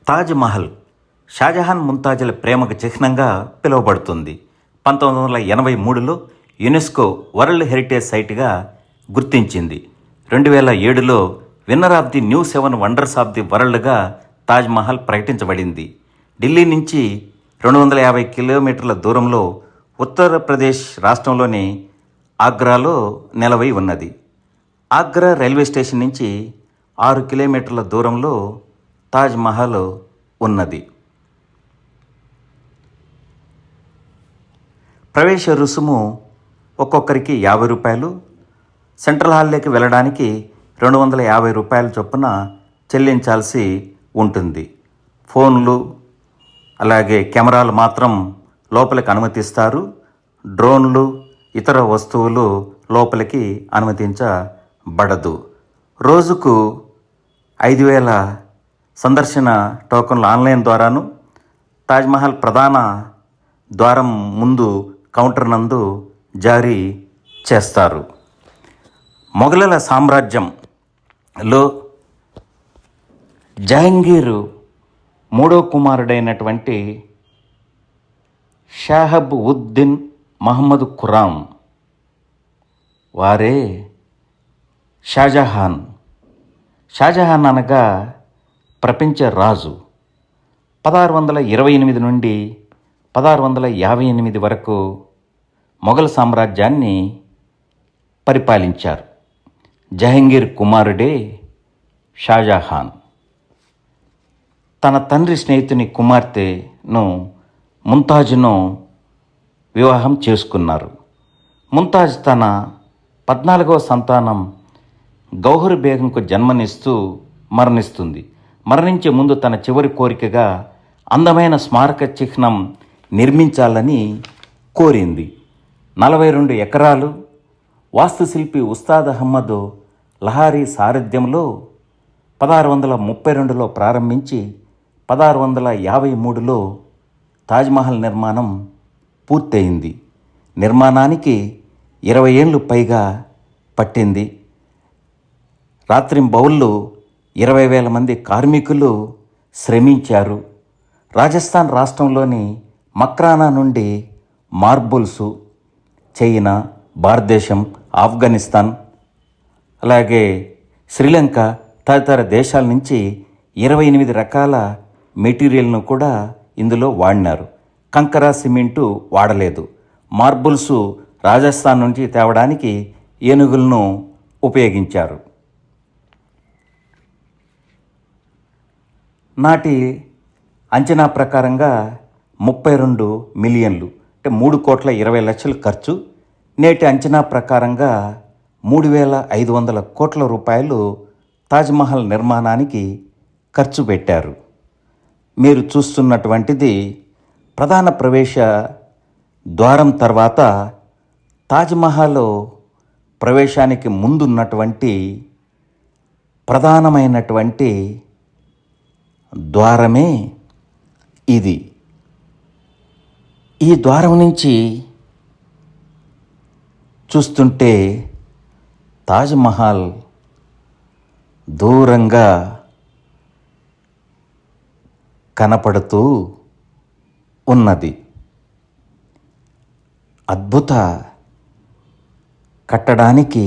తాజ్మహల్ షాజహాన్ ముంతాజుల ప్రేమకు చిహ్నంగా పిలువబడుతుంది. 1983లో యునెస్కో వరల్డ్ హెరిటేజ్ సైట్గా గుర్తించింది. 2007లో winner of the new 7 wonders of the వరల్డ్గా Taj Mahal ప్రకటించబడింది. Delhi నుంచి 250 కిలోమీటర్ల దూరంలో ఉత్తరప్రదేశ్ రాష్ట్రంలోని ఆగ్రాలో నెలవై ఉన్నది. ఆగ్రా రైల్వే స్టేషన్ నుంచి 6 కిలోమీటర్ల దూరంలో తాజ్మహల్ ఉన్నది. ప్రవేశ రుసుము ఒక్కొక్కరికి 50 రూపాయలు, సెంట్రల్ హాల్లోకి వెళ్ళడానికి 250 రూపాయల చొప్పున చెల్లించాల్సి ఉంటుంది. ఫోన్లు అలాగే కెమెరాలు మాత్రం లోపలికి అనుమతిస్తారు. డ్రోన్లు ఇతర వస్తువులు లోపలికి అనుమతించబడదు. రోజుకు 5,000 సందర్శన టోకన్లు ఆన్లైన్ ద్వారాను తాజ్మహల్ ప్రధాన ద్వారం ముందు కౌంటర్ నందు జారీ చేస్తారు. మొఘలుల సామ్రాజ్యంలో జహంగీర్ మూడో కుమారుడైనటువంటి షాహబ్ ఉద్దీన్ మహమ్మద్ ఖురాం వారే షాజహాన్. షాజహాన్ అనగా ప్రపంచ రాజు. 1628 నుండి 1658 వరకు మొఘల్ సామ్రాజ్యాన్ని పరిపాలించారు. జహంగీర్ కుమారుడే షాజహాన్. తన తండ్రి స్నేహితుని కుమార్తెను ముంతాజ్ను వివాహం చేసుకున్నారు. ముంతాజ్ తన 14వ సంతానం గౌహర్ బేగంకు జన్మనిస్తూ మరణిస్తుంది. మరణించే ముందు తన చివరి కోరికగా అందమైన స్మారక చిహ్నం నిర్మించాలని కోరింది. 42 ఎకరాలు వాస్తుశిల్పి ఉస్తాద్ అహ్మద్ లహారీ సారథ్యంలో 1632లో ప్రారంభించి 1653లో తాజ్మహల్ నిర్మాణం పూర్తయింది. నిర్మాణానికి 20 ఏళ్ళు పైగా పట్టింది. రాత్రింబవళ్ళు 20,000 మంది కార్మికులు శ్రమించారు. రాజస్థాన్ రాష్ట్రంలోని మక్రానా నుండి మార్బుల్సు చైనా, భారతదేశం, ఆఫ్ఘనిస్తాన్ అలాగే శ్రీలంక తదితర దేశాల నుంచి 28 రకాల మెటీరియల్ను కూడా ఇందులో వాడినారు. కంకర, సిమెంటు వాడలేదు. మార్బుల్సు రాజస్థాన్ నుంచి తేవడానికి ఏనుగులను ఉపయోగించారు. నాటి అంచనా ప్రకారంగా 32 మిలియన్లు అంటే 3,20,00,000 ఖర్చు. నేటి అంచనా ప్రకారంగా 3,500 కోట్ల రూపాయలు తాజ్మహల్ నిర్మాణానికి ఖర్చు పెట్టారు. మీరు చూస్తున్నటువంటిది ప్రధాన ప్రవేశ ద్వారం తర్వాత తాజ్మహల్ ప్రవేశానికి ముందున్నటువంటి ప్రధానమైనటువంటి ద్వారమే ఇది. ఈ ద్వారం నుంచి చూస్తుంటే తాజ్మహల్ దూరంగా కనపడుతూ ఉన్నది. అద్భుత కట్టడానికి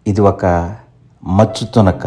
ఇది ఒక మచ్చుతునక.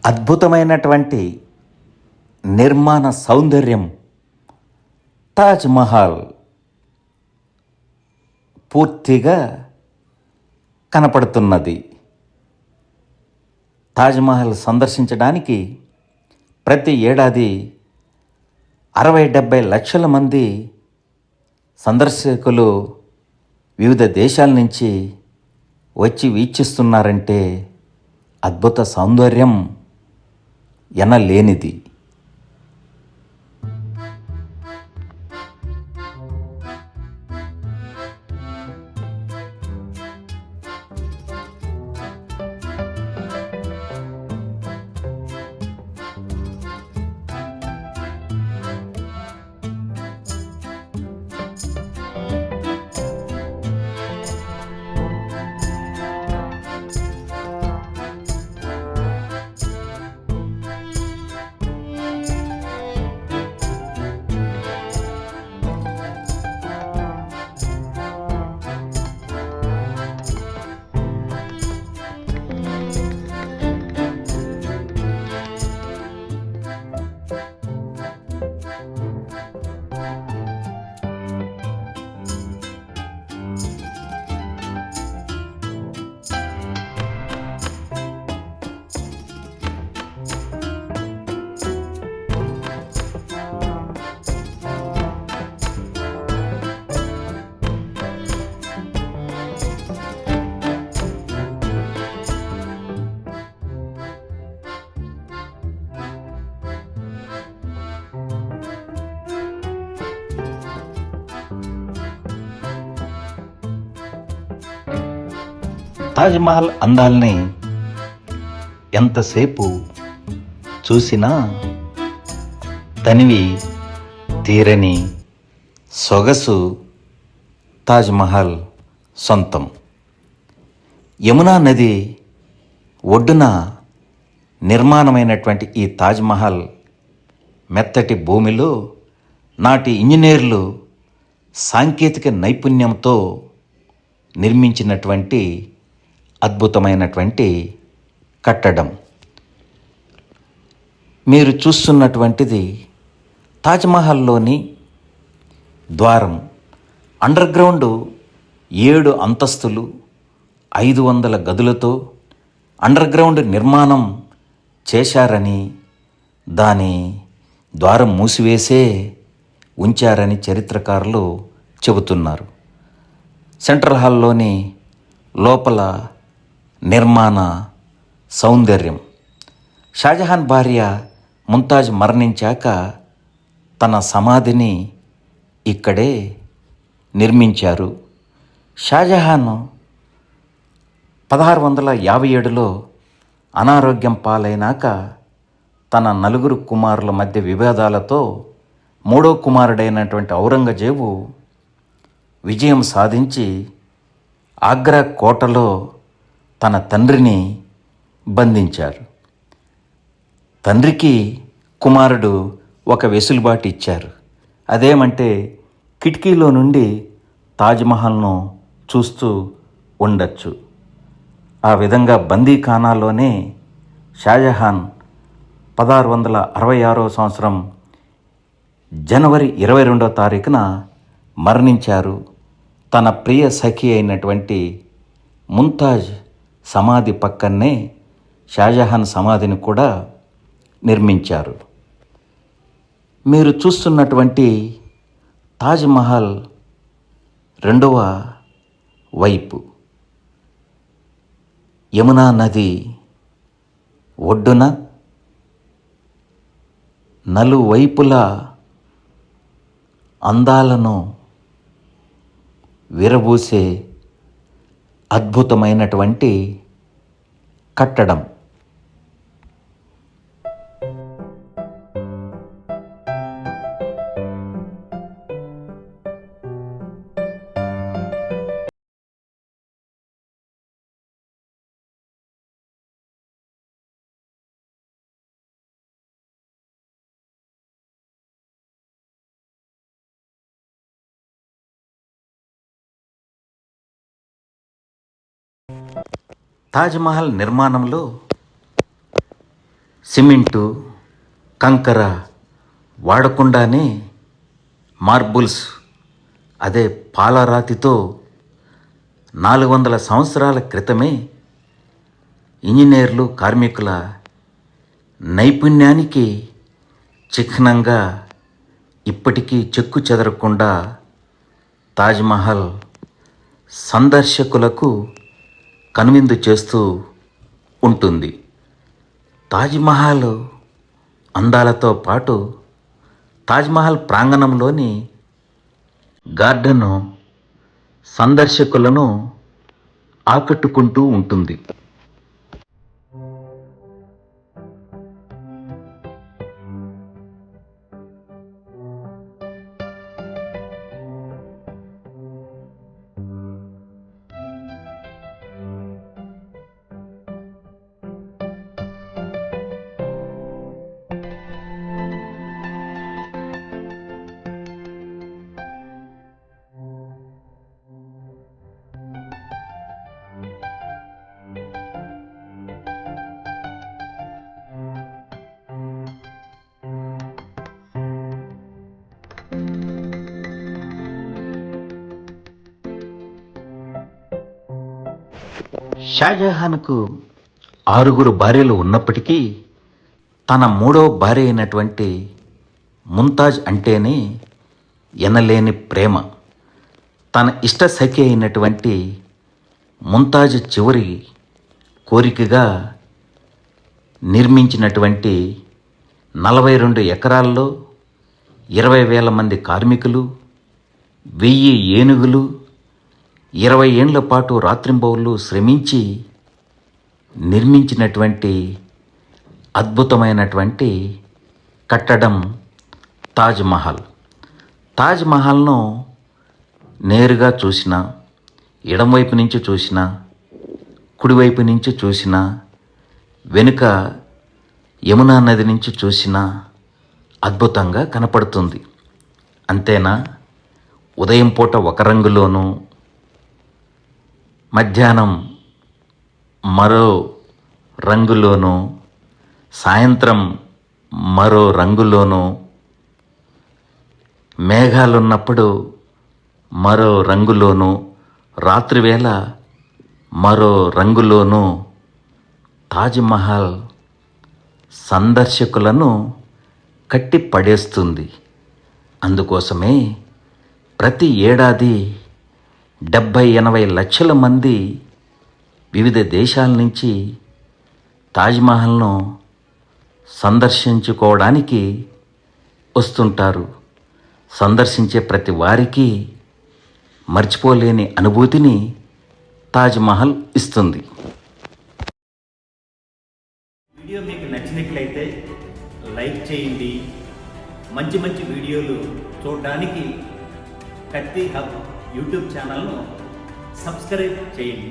అద్భుతమైనటువంటి నిర్మాణ సౌందర్యం తాజ్మహల్ పూర్తిగా కనపడుతున్నది. తాజ్మహల్ సందర్శించడానికి ప్రతి ఏడాది 60-70 లక్షల మంది సందర్శకులు వివిధ దేశాల నుంచి వచ్చి వీక్షిస్తున్నారంటే అద్భుత సౌందర్యం ఎనలేనిది. తాజ్మహల్ అందాల్ని ఎంతసేపు చూసినా తనివి తీరని సొగసు తాజ్మహల్ సొంతం. యమునా నది ఒడ్డున నిర్మాణమైనటువంటి ఈ తాజ్మహల్ మెత్తటి భూమిలో నాటి ఇంజనీర్లు సాంకేతిక నైపుణ్యంతో నిర్మించినటువంటి అద్భుతమైనటువంటి కట్టడం. మీరు చూస్తున్నటువంటిది తాజ్మహల్లోని ద్వారం. అండర్గ్రౌండ్ 7 అంతస్తులు 500 గదులతో అండర్గ్రౌండ్ నిర్మాణం చేశారని, దాని ద్వారం మూసివేసే ఉంచారని చరిత్రకారులు చెబుతున్నారు. సెంట్రల్ హాల్లోని లోపల నిర్మాణ సౌందర్యం. షాజహాన్ భార్య ముంతాజ్ మరణించాక తన సమాధిని ఇక్కడే నిర్మించారు. షాజహాన్ 1657లో అనారోగ్యం పాలైనాక తన 4 కుమారుల మధ్య విభేదాలతో 3వ కుమారుడైనటువంటి ఔరంగజేబు విజయం సాధించి ఆగ్రా కోటలో తన తండ్రిని బంధించారు. తండ్రికి కుమారుడు ఒక వెసులుబాటు ఇచ్చారు. అదేమంటే కిటికీలో నుండి తాజ్మహల్ను చూస్తూ ఉండొచ్చు. ఆ విధంగా బందీఖానాలోనే షాజహాన్ 1666వ సంవత్సరం జనవరి 22వ తారీఖున మరణించారు. తన ప్రియ సఖి అయినటువంటి ముంతాజ్ సమాధి పక్కనే షాజహాన్ సమాధిని కూడా నిర్మించారు. మీరు చూస్తున్నటువంటి తాజ్మహల్ రెండవ వైపు యమునా నది ఒడ్డున నలువైపులా అందాలను విరబూసే అద్భుతమైనటువంటి కట్టడం. తాజ్మహల్ నిర్మాణంలో సిమెంటు, కంకర వాడకుండానే మార్బుల్స్, అదే పాలరాతితో 400 సంవత్సరాల క్రితమే ఇంజనీర్లు, కార్మికుల నైపుణ్యానికి చిహ్నంగా ఇప్పటికీ చెక్కు చెదరకుండా తాజ్మహల్ సందర్శకులకు కనువిందు చేస్తూ ఉంటుంది. తాజ్మహల్ అందాలతో పాటు తాజ్మహల్ ప్రాంగణంలోని గార్డెను సందర్శకులను ఆకట్టుకుంటూ ఉంటుంది. షాజహాన్కు 6 భార్యలు ఉన్నప్పటికీ తన 3వ భార్య అయినటువంటి ముంతాజ్ అంటేనే ఎనలేని ప్రేమ. తన ఇష్ట సఖి అయినటువంటి ముంతాజ్ చివరి కోరికగా నిర్మించినటువంటి 42 ఎకరాల్లో 20,000 మంది కార్మికులు, 1000 ఏనుగులు, 20 ఏండ్ల పాటు రాత్రింబవళ్ళు శ్రమించి నిర్మించినటువంటి అద్భుతమైనటువంటి కట్టడం తాజ్మహల్. తాజ్మహల్ను నేరుగా చూసినా, ఎడమవైపు నుంచి చూసినా, కుడివైపు నుంచి చూసినా, వెనుక యమునా నది నుంచి చూసినా అద్భుతంగా కనపడుతుంది. అంతేనా, ఉదయం పూట ఒక రంగులోనూ, మధ్యాహ్నం మరో రంగులోనూ, సాయంత్రం మరో రంగులోనూ, మేఘాలున్నప్పుడు మరో రంగులోనూ, రాత్రివేళ మరో రంగులోనూ తాజ్మహల్ సందర్శకులను కట్టి పడేస్తుంది. అందుకోసమే ప్రతి ఏడాది 70-80 లక్షల మంది వివిధ దేశాల నుంచి తాజ్మహల్ను సందర్శించుకోవడానికి వస్తుంటారు. సందర్శించే ప్రతి వారికి మర్చిపోలేని అనుభూతిని తాజ్మహల్ ఇస్తుంది. వీడియో మీకు నచ్చినట్లయితే లైక్ చేయండి. మంచి మంచి వీడియోలు చూడడానికి కత్తి హబ్ యూట్యూబ్ ఛానల్ను సబ్స్క్రైబ్ చేయండి.